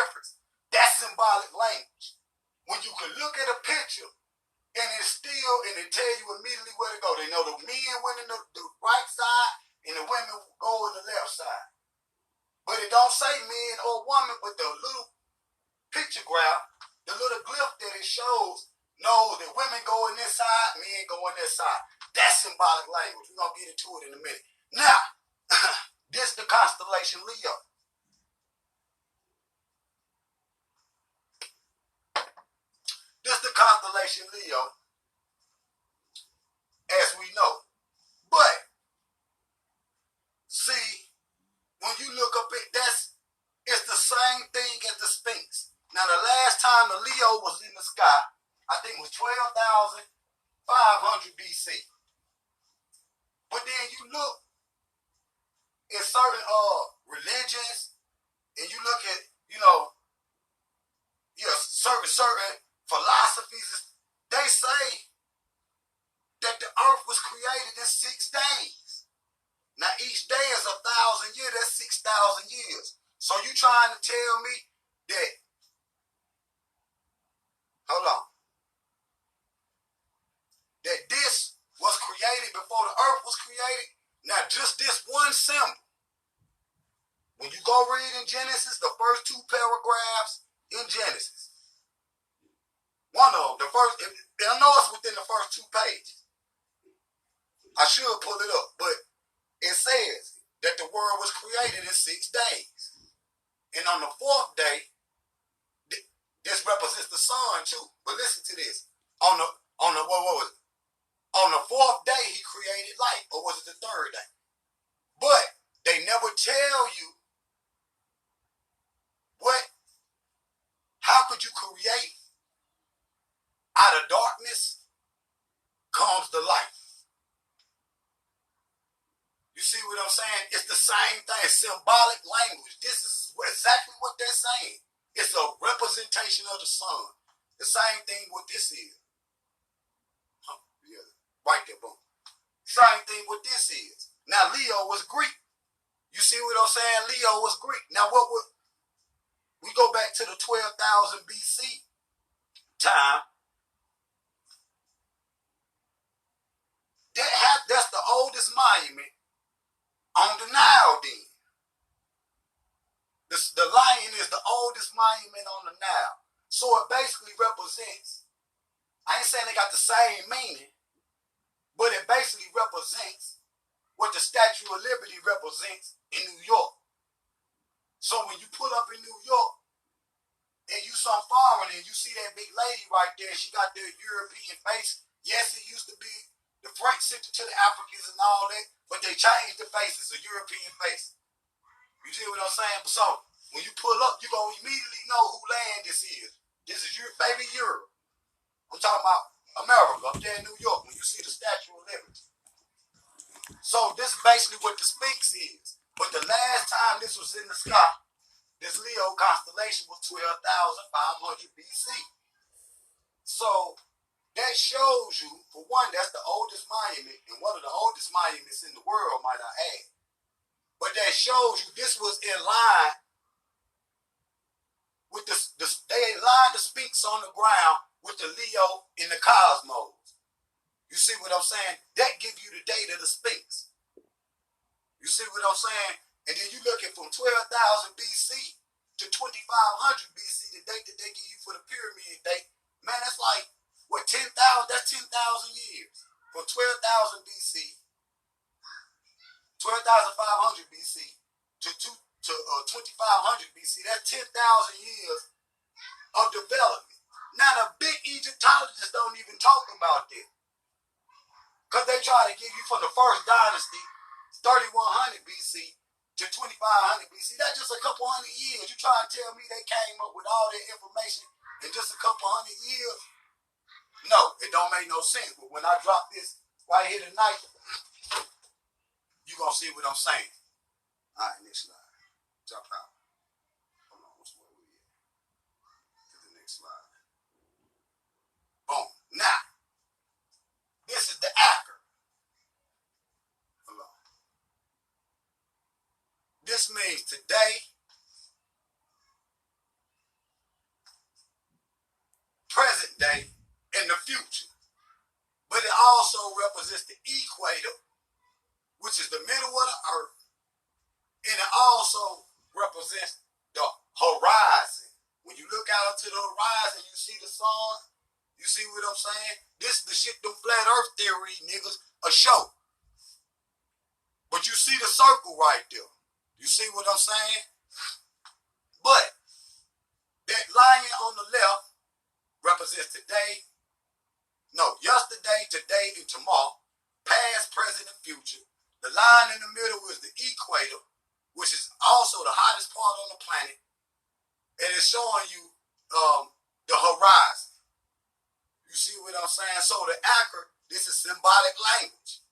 reference. That's symbolic language. When you can look at a picture and it tell you immediately where to go. They know the men went in the right side and the women go in the left side. But it don't say men or woman, but the little picture graph, the little glyph that it shows knows that women go in this side, men go in this side. That's symbolic language. We're going to get into it in a minute. Now, this the constellation Leo. This the constellation Leo, as we know. But, see, when you look up at it's the same thing as the Sphinx. Now, the last time the Leo was in the sky, I think it was 12,500 BC. But then you look in certain religions, and you look at, certain philosophies, they say that the earth was created in 6 days. Now each day is 1,000 years, that's 6,000 years. So you trying to tell me that, hold on, that this was created before the earth was created? Now just this one symbol, when you go read in Genesis, the first 2 paragraphs in Genesis, one of them, I know it's within the first 2 pages. I should pull it up, but it says that the world was created in 6 days. And on the 4th day, this represents the sun too. But listen to this. On the 4th day, he created light. Or was it the 3rd day? But they never tell you how could you create out of darkness comes the light. You see what I'm saying? It's the same thing, symbolic language. This is exactly what they're saying. It's a representation of the sun. The same thing what this is. Yeah, right there, boom. Same thing what this is. Now, Leo was Greek. You see what I'm saying? Leo was Greek. Now, we go back to the 12,000 BC time. That's the oldest monument on the Nile then. The lion is the oldest monument on the Nile. So it basically represents, I ain't saying they got the same meaning, but it basically represents what the Statue of Liberty represents in New York. So when you pull up in New York and you some foreigner and you see that big lady right there, she got the European face. Yes, it used to be the French sent it to the Africans and all that, but they changed the faces, a European face. You see what I'm saying? So when you pull up, you're going to immediately know who land this is. This is baby Europe. I'm talking about America up there in New York when you see the Statue of Liberty. So this is basically what the Sphinx is. But the last time this was in the sky, this Leo constellation was 12,500 BC. So that shows you, for one, that's the oldest monument, and one of the oldest monuments in the world, might I add. But that shows you this was in line with they aligned the Sphinx on the ground with the Leo in the cosmos. You see what I'm saying? That gives you the date of the Sphinx. You see what I'm saying? And then you look at from 12,000 BC to 2500 BC, the date that they give you for the pyramid date. Man, that's like, what, 10,000? That's 10,000 years. From 12,000 BC, 12,500 BC to 2,500 BC. That's 10,000 years of development. Now, the big Egyptologists don't even talk about that. Because they try to give you from the first dynasty, 3,100 BC to 2,500 BC. That's just a couple hundred years. You try to tell me they came up with all that information in just a couple hundred years? No, it don't make no sense. But when I drop this right here tonight, you're going to see what I'm saying. All right, next slide. Drop out. Hold on, what's where we at? To the next slide. Boom. Now, this is the acre. Hold on. This means today, yesterday and the future. But it also represents the equator, which is the middle of the earth. And it also represents the horizon. When you look out to the horizon, you see the sun. You see what I'm saying? This is the shit, the flat earth theory, niggas, a show. But you see the circle right there. You see what I'm saying? But that lion on the left represents today, no, yesterday, today, and tomorrow, past, present, and future. The line in the middle is the equator, which is also the hottest part on the planet, and it's showing you the horizon. You see what I'm saying? So the acro, this is symbolic language.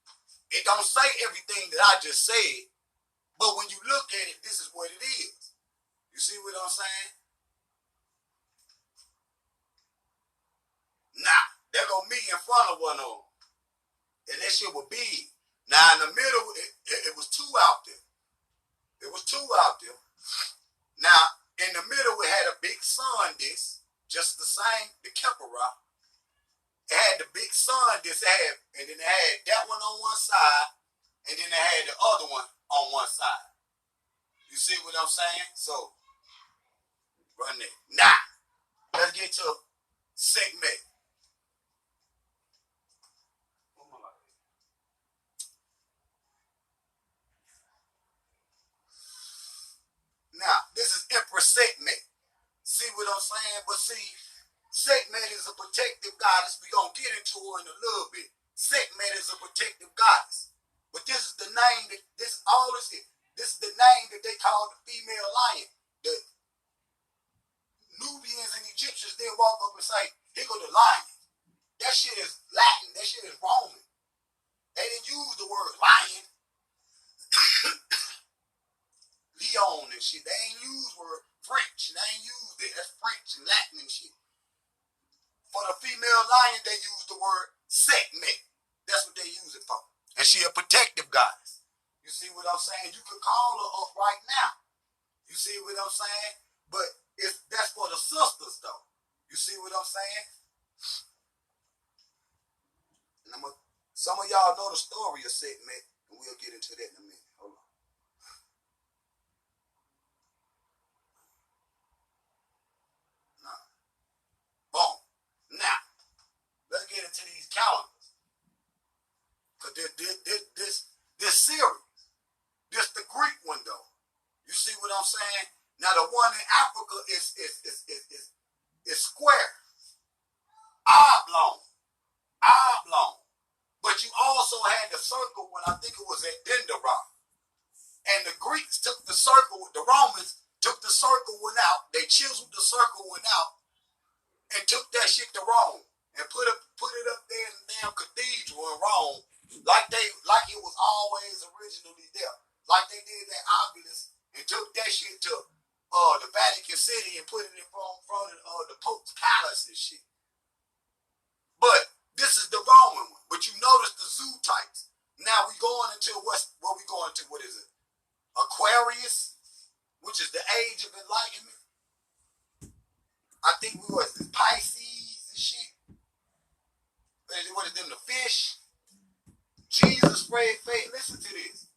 It don't say everything that I just said, but when you look at it, this is what it is. You see what I'm saying? Now, there go me in front of one of them. And that shit was big. Now, in the middle, it was two out there. It was two out there. Now, in the middle, it had a big sun disc, just the same, the Kepler. It had the big sun disc, and then it had that one on one side, and then it had the other one on one side. You see what I'm saying? So, run it. Now, let's get to segment. Now, this is Empress Sekhmet. See what I'm saying? But see, Sekhmet is a protective goddess. We're going to get into her in a little bit. Sekhmet is a protective goddess. But this is the name that, this is the name that they call the female lion. The Nubians and Egyptians, they walk up and say, here go the lion. That shit is Latin. That shit is Roman. They didn't use the word lion. Leon and shit. They ain't use word French. They ain't use it. That's French and Latin and shit. For the female lion, they use the word Sekhmet. That's what they use it for. And she a protective goddess. You see what I'm saying? You could call her up right now. You see what I'm saying? But that's for the sisters, though. You see what I'm saying? And some of y'all know the story of Sekhmet, and we'll get into that in a minute. Hold on. Boom. Now, let's get into these calendars. Because this series, this the Greek one though. You see what I'm saying? Now the one in Africa is square, oblong. But you also had the circle when I think it was at Dendera. And the Greeks took the circle, the Romans took the circle one out, they chiseled the circle one out, and took that shit to Rome and put it up there in the damn cathedral in Rome, like it was always originally there, like they did that obelisk and took that shit to the Vatican City and put it in front of the Pope's palace and shit. But this is the Roman one. But you notice the zoo types. Now we going into what we going to? What is it? Aquarius, which is the age of enlightenment. I think we was Pisces and shit. What is them? The fish. Jesus spread faith. Listen to this.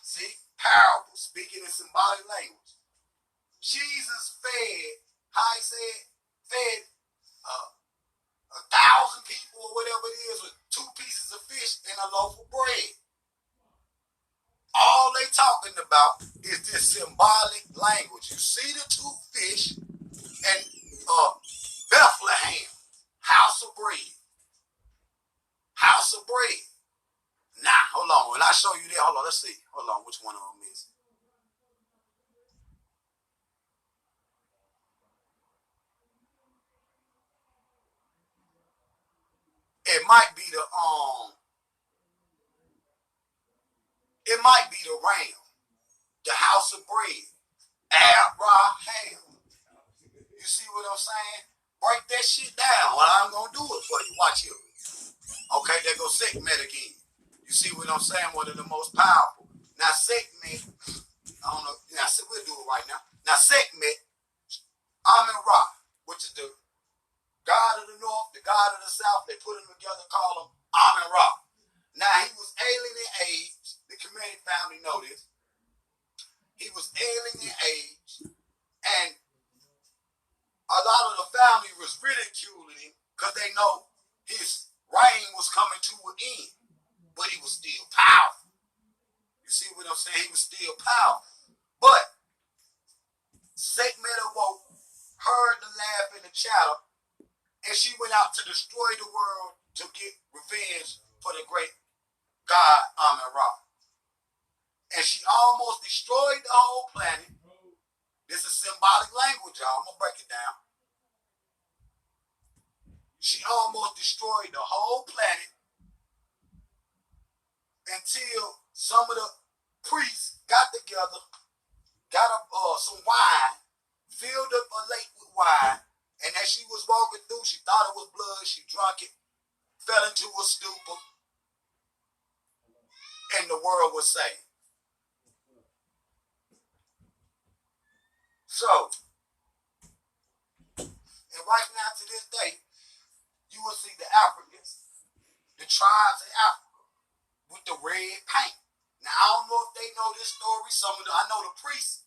See? Parable, speaking in symbolic language. Jesus fed, how he said, fed 1,000 people or whatever it is with 2 pieces of fish and a loaf of bread. All they talking about is this symbolic language. You see the 2 fish and Bethlehem, house of bread. House of bread. Now, hold on. When I show you that, hold on, let's see. Hold on, which one of them is? It might be the ram, the house of bread, Abraham. You see what I'm saying? Break that shit down. Well, I'm gonna do it for you. Watch here. Okay, there goes Sekhmet again. You see what I'm saying? One of the most powerful. Now Sekhmet, I don't know. Now we'll do it right now. Now Sekhmet, Amen Ra, which is the god of the of the South, they put them together, call him Amen Ra. Now, he was alien in age. The Community family know this. He was alien in age, and a lot of the family was ridiculing him because they know his reign was coming to an end, but he was still powerful. You see what I'm saying? He was still powerful. But Sekhmet awoke, heard the laugh and the chatter, and she went out to destroy the world to get revenge for the great god Amen Ra. And she almost destroyed the whole planet. This is symbolic language, y'all. I'm going to break it down. She almost destroyed the whole planet until some of the priests got together, got some wine, filled up a lake with wine, and as she was walking through, she thought it was blood. She drank it, fell into a stupor, and the world was saved. So, and right now to this day, you will see the Africans, the tribes in Africa, with the red paint. Now, I don't know if they know this story. I know the priests